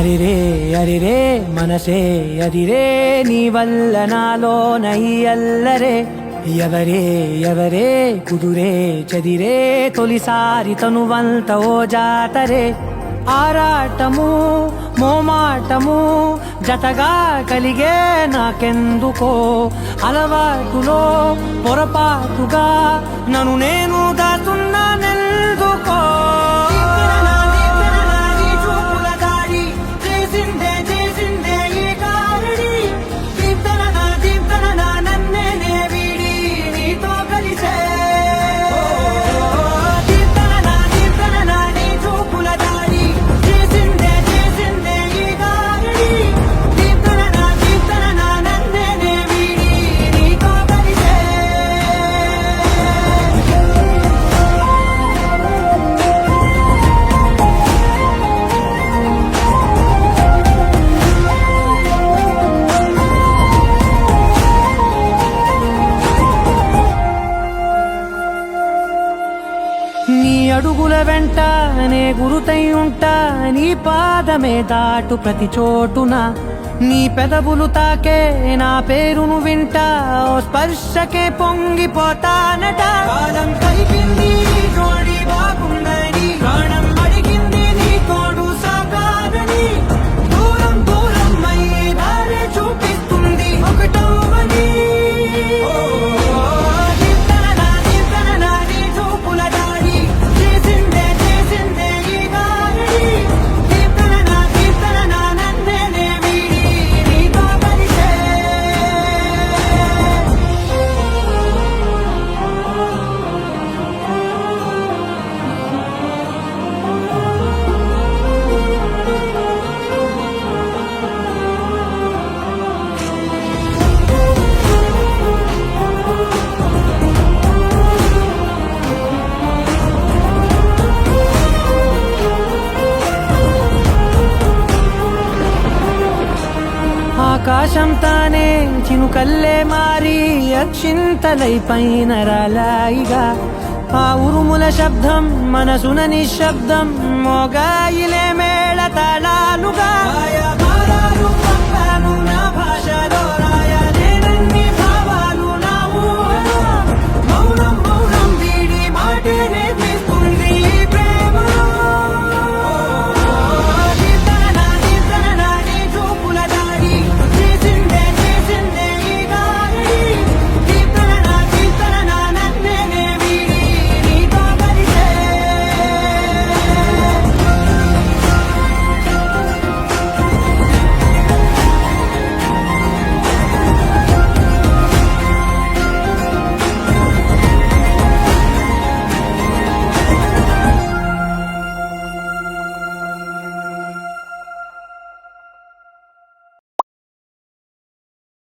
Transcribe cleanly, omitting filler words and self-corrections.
అరిరే అరిరే మనసే అదిరే నీ వల్ల నాలో నయ్యల్లరే ఎవరే ఎవరే కుదురే చదిరే తొలిసారి తనువంత ఓ జాతరే ఆరాటము మోమాటము జతగా కలిగే నాకెందుకో అలవాటులో పొరపాటుగా నన్ను నేను దాచున్నానెందుకో నీ అడుగుల వెంట నే గురుతై ఉంటా నీ పాదమే దాటు ప్రతి చోటున నీ పెదవులు తాకే నా పేరును వింటా ఓ స్పర్శకే పొంగిపోతానట కాలం కలిపింది జోడి బాగుందని ప్రాణం అడిగింది నీ తోడు సాగాలని దూరం దూరం అయ్యి దారి చూపిస్తుంది ఒకటవని ఆకాశం తానే చినుకల్లే మారి అక్షింతలై పైన రాలాయిగా ఆ ఉరుముల శబ్దం మనసున నిశ్శబ్దం మోగాయిలే మేళ తాళాలుగా